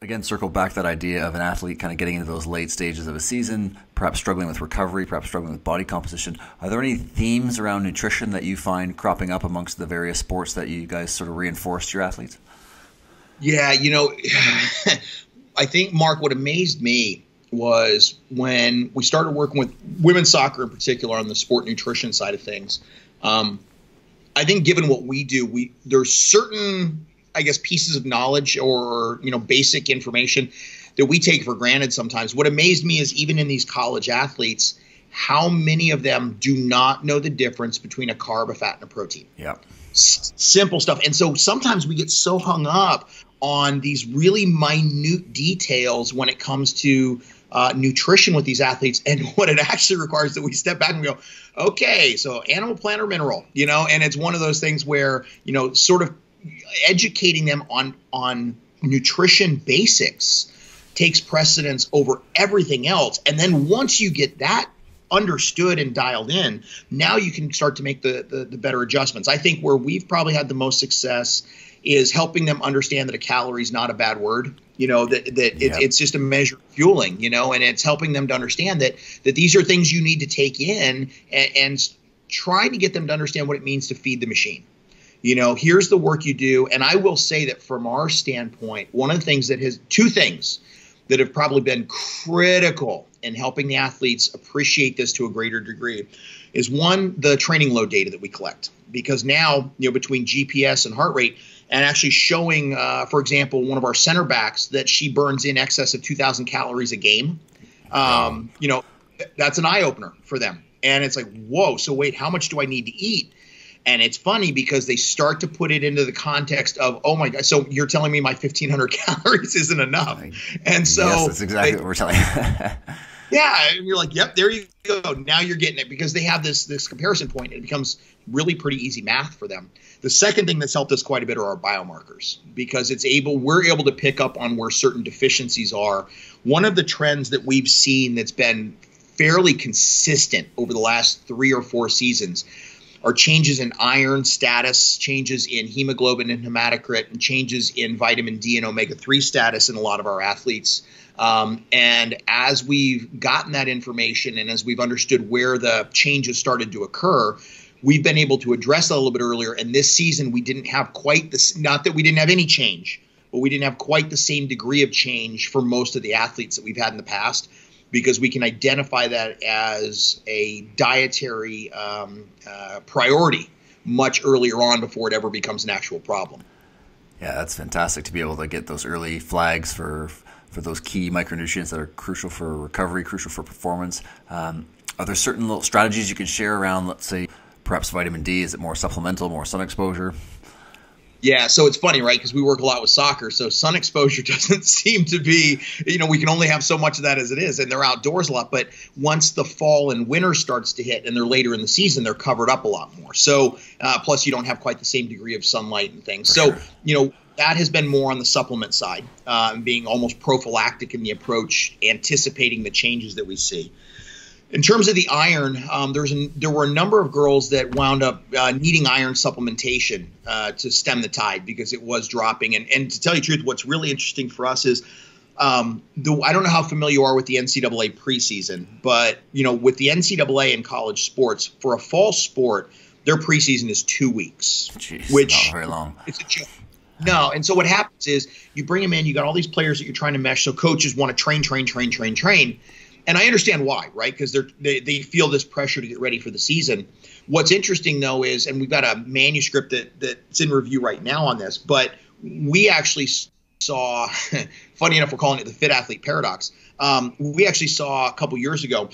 Again, circle back that idea of an athlete kind of getting into those late stages of a season, perhaps struggling with recovery, perhaps struggling with body composition. Are there any themes around nutrition that you find cropping up amongst the various sports that you guys sort of reinforce to your athletes? Yeah, I think, Marc, what amazed me was when we started working with women's soccer in particular on the sport nutrition side of things. I think given what we do, there's certain, I guess, pieces of knowledge or, basic information that we take for granted sometimes. What amazed me is even in these college athletes, how many of them do not know the difference between a carb, a fat, and a protein. Yeah. Simple stuff. And so sometimes we get so hung up on these really minute details when it comes to nutrition with these athletes, and what it actually requires that we step back and go, okay, so animal, plant, or mineral, and it's one of those things where, sort of educating them on nutrition basics takes precedence over everything else. And then once you get that understood and dialed in, now you can start to make the better adjustments. I think where we've probably had the most success is helping them understand that a calorie is not a bad word, it's just a measure of fueling, and it's helping them to understand that these are things you need to take in and try to get them to understand what it means to feed the machine. Here's the work you do. And I will say that from our standpoint, one of the things two things that have probably been critical in helping the athletes appreciate this to a greater degree is, one, the training load data that we collect. Because now, between GPS and heart rate, and actually showing, for example, one of our center backs that she burns in excess of 2,000 calories a game, that's an eye opener for them. And it's like, whoa, so wait, how much do I need to eat? And it's funny because they start to put it into the context of, oh my God, so you're telling me my 1,500 calories isn't enough. And so yes, that's exactly what we're telling you. Yeah, and you're like, yep, there you go. Now you're getting it, because they have this comparison point. It becomes really pretty easy math for them. The second thing that's helped us quite a bit are our biomarkers, because we're able to pick up on where certain deficiencies are. One of the trends that we've seen that's been fairly consistent over the last 3 or 4 seasons are changes in iron status, changes in hemoglobin and hematocrit, and changes in vitamin D and omega-3 status in a lot of our athletes. And as we've gotten that information and as we've understood where the changes started to occur, we've been able to address that a little bit earlier. And this season, we didn't have quite this, not that we didn't have any change, but we didn't have quite the same degree of change for most of the athletes that we've had in the past, because we can identify that as a dietary priority much earlier on before it ever becomes an actual problem. Yeah, that's fantastic to be able to get those early flags for those key micronutrients that are crucial for recovery, crucial for performance. Are there certain little strategies you can share around, let's say, perhaps vitamin D? Is it more supplemental, more sun exposure? Yeah, so it's funny, right? Because we work a lot with soccer, so sun exposure doesn't seem to be, we can only have so much of that as it is, and they're outdoors a lot. But once the fall and winter starts to hit and they're later in the season, they're covered up a lot more. So plus you don't have quite the same degree of sunlight and things. So, that has been more on the supplement side, being almost prophylactic in the approach, anticipating the changes that we see. In terms of the iron, there were a number of girls that wound up needing iron supplementation to stem the tide, because it was dropping. And to tell you the truth, what's really interesting for us is, I don't know how familiar you are with the NCAA preseason, but with the NCAA in college sports, for a fall sport, their preseason is 2 weeks. Jeez, which not very long. It's a joke. No, and so what happens is you bring them in, you got all these players that you're trying to mesh, so coaches want to train. And I understand why, right? Because they feel this pressure to get ready for the season. What's interesting, though, is, and we've got a manuscript that's in review right now on this, but we actually saw, funny enough, we're calling it the fit athlete paradox. We actually saw a couple years ago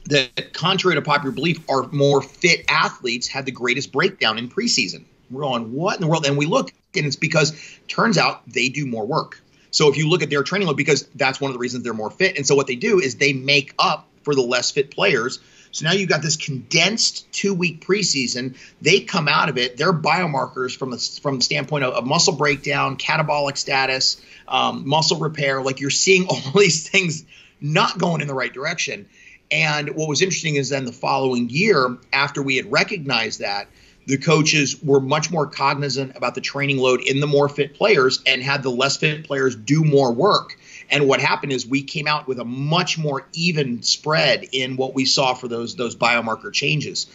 that, contrary to popular belief, our more fit athletes had the greatest breakdown in preseason. We're going, what in the world? And we look, and it's because turns out they do more work. So if you look at their training load, because that's one of the reasons they're more fit. And so what they do is they make up for the less fit players. So now you've got this condensed 2-week preseason. They come out of it, their biomarkers from the standpoint of muscle breakdown, catabolic status, muscle repair, like you're seeing all these things not going in the right direction. And what was interesting is then the following year, after we had recognized that, the coaches were much more cognizant about the training load in the more fit players and had the less fit players do more work. And what happened is we came out with a much more even spread in what we saw for those biomarker changes.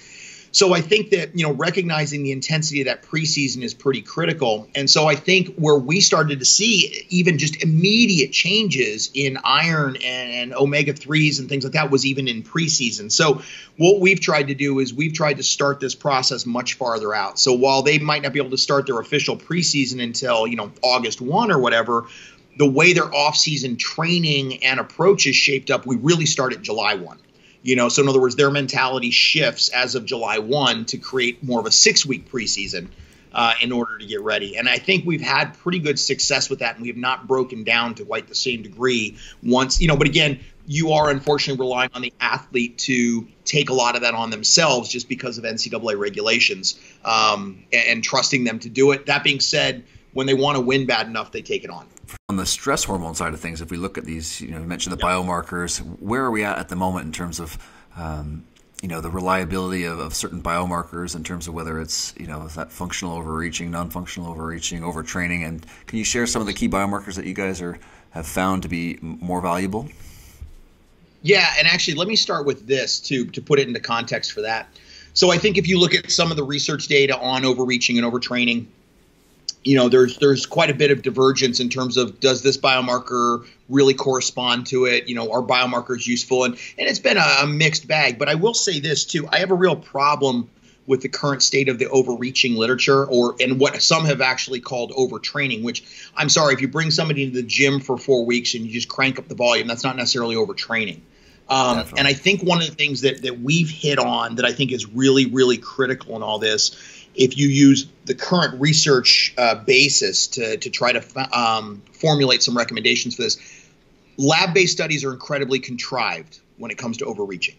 So I think that, recognizing the intensity of that preseason is pretty critical. And so I think where we started to see even just immediate changes in iron and omega-3s and things like that was even in preseason. So what we've tried to do is we've tried to start this process much farther out. So while they might not be able to start their official preseason until, August 1 or whatever, the way their off-season training and approach is shaped up, we really start at July 1. So in other words, their mentality shifts as of July 1 to create more of a 6-week preseason in order to get ready. And I think we've had pretty good success with that, and we have not broken down to quite the same degree once, but again, you are unfortunately relying on the athlete to take a lot of that on themselves just because of NCAA regulations and trusting them to do it. That being said, when they want to win bad enough, they take it on. On the stress hormone side of things, if we look at these, you mentioned the biomarkers, where are we at the moment in terms of, the reliability of certain biomarkers in terms of whether it's, is that functional overreaching, non-functional overreaching, overtraining? And can you share some of the key biomarkers that you guys have found to be more valuable? Yeah, and actually, let me start with this to put it into context for that. So I think if you look at some of the research data on overreaching and overtraining, there's quite a bit of divergence in terms of does this biomarker really correspond to it? Are biomarkers useful? And it's been a mixed bag. But I will say this too: I have a real problem with the current state of the overreaching literature, and what some have actually called overtraining. Which, I'm sorry, if you bring somebody to the gym for 4 weeks and you just crank up the volume, that's not necessarily overtraining. And I think one of the things that we've hit on that I think is really, really critical in all this, if you use the current research basis to try to formulate some recommendations for this, lab-based studies are incredibly contrived when it comes to overreaching.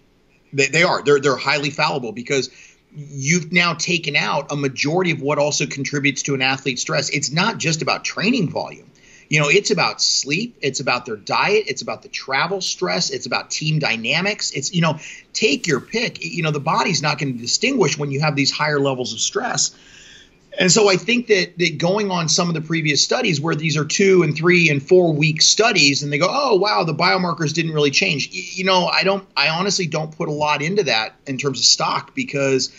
They are. They're highly fallible because you've now taken out a majority of what also contributes to an athlete's stress. It's not just about training volume. It's about sleep. It's about their diet. It's about the travel stress. It's about team dynamics. It's, take your pick. The body's not going to distinguish when you have these higher levels of stress. And so I think that going on some of the previous studies where these are 2 and 3 and 4 week studies and they go, oh, wow, the biomarkers didn't really change. I honestly don't put a lot into that in terms of stock because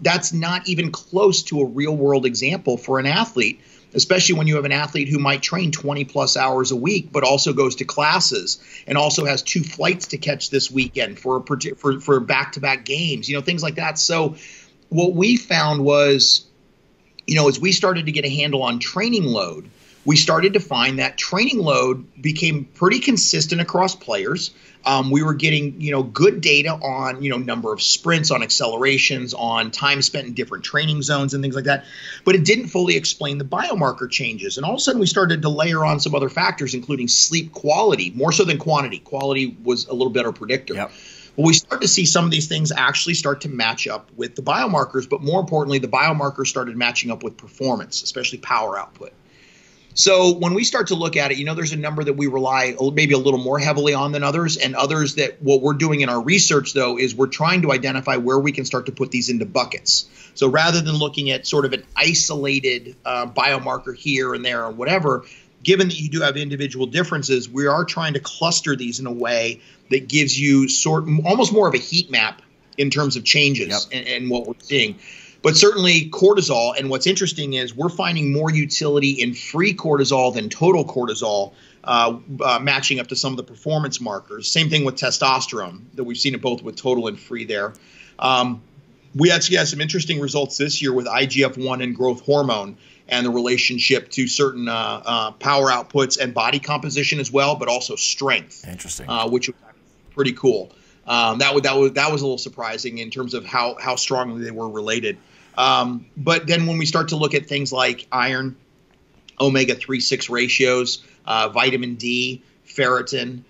that's not even close to a real world example for an athlete. Especially when you have an athlete who might train 20 plus hours a week, but also goes to classes and also has 2 flights to catch this weekend for back-to-back games, things like that. So what we found was, as we started to get a handle on training load, we started to find that training load became pretty consistent across players. We were getting, good data on, number of sprints, on accelerations, on time spent in different training zones and things like that. But it didn't fully explain the biomarker changes. And all of a sudden we started to layer on some other factors, including sleep quality, more so than quantity. Quality was a little better predictor. Yep. But we started to see some of these things actually start to match up with the biomarkers. But more importantly, the biomarkers started matching up with performance, especially power output. So when we start to look at it, there's a number that we rely maybe a little more heavily on than others, and others that what we're doing in our research, though, is we're trying to identify where we can start to put these into buckets. So rather than looking at sort of an isolated biomarker here and there or whatever, given that you do have individual differences, we are trying to cluster these in a way that gives you almost more of a heat map in terms of changes and what we're seeing. But certainly cortisol, and what's interesting is we're finding more utility in free cortisol than total cortisol, matching up to some of the performance markers. Same thing with testosterone, that we've seen it both with total and free there. We actually had some interesting results this year with IGF-1 and growth hormone and the relationship to certain power outputs and body composition as well, but also strength. Interesting. Which was pretty cool. That was a little surprising in terms of how strongly they were related. But then when we start to look at things like iron, omega-3/6 ratios, vitamin D, ferritin,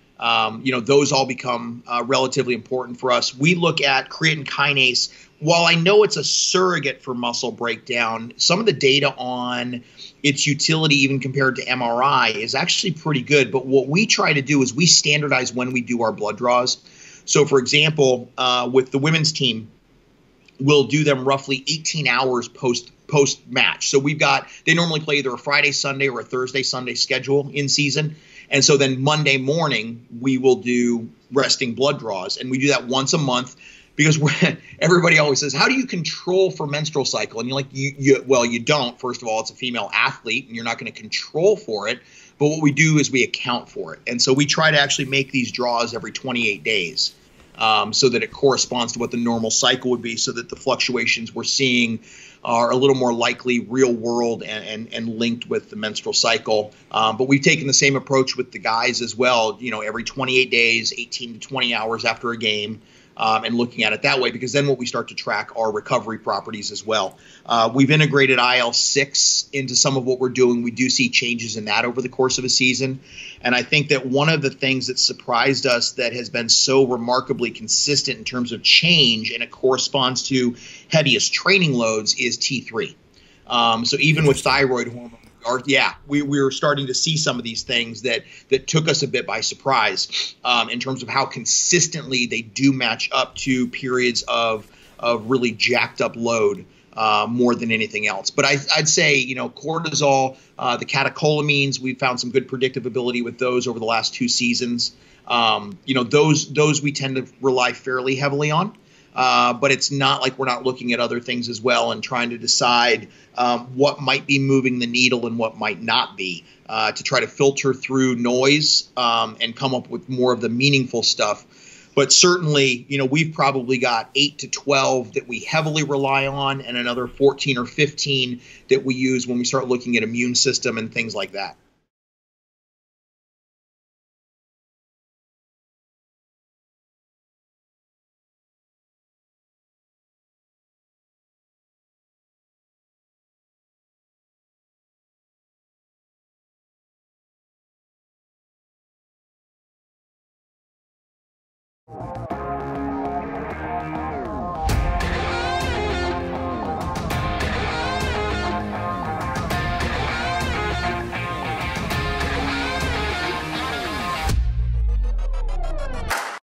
those all become relatively important for us. We look at creatine kinase. While I know it's a surrogate for muscle breakdown, some of the data on its utility, even compared to MRI, is actually pretty good. But what we try to do is we standardize when we do our blood draws. So, for example, with the women's team, we'll do them roughly 18 hours post match. So they normally play either a Friday, Sunday or a Thursday, Sunday schedule in season. And so then Monday morning, we will do resting blood draws. And we do that once a month because everybody always says, how do you control for menstrual cycle? And you're like, you don't. First of all, it's a female athlete and you're not going to control for it. But what we do is we account for it. And so we try to actually make these draws every 28 days so that it corresponds to what the normal cycle would be, so that the fluctuations we're seeing are a little more likely real world and linked with the menstrual cycle. But we've taken the same approach with the guys as well, every 28 days, 18 to 20 hours after a game, and looking at it that way, because then what we start to track are recovery properties as well. We've integrated IL-6 into some of what we're doing. We do see changes in that over the course of a season. And I think that one of the things that surprised us that has been so remarkably consistent in terms of change, and it corresponds to heaviest training loads, is T3. So even with thyroid hormone, we were starting to see some of these things that took us a bit by surprise in terms of how consistently they do match up to periods of really jacked up load more than anything else. But I'd say, cortisol, the catecholamines, we've found some good predictive ability with those over the last 2 seasons. Those we tend to rely fairly heavily on. But it's not like we're not looking at other things as well and trying to decide what might be moving the needle and what might not be, to try to filter through noise and come up with more of the meaningful stuff. But certainly, we've probably got 8 to 12 that we heavily rely on, and another 14 or 15 that we use when we start looking at immune system and things like that.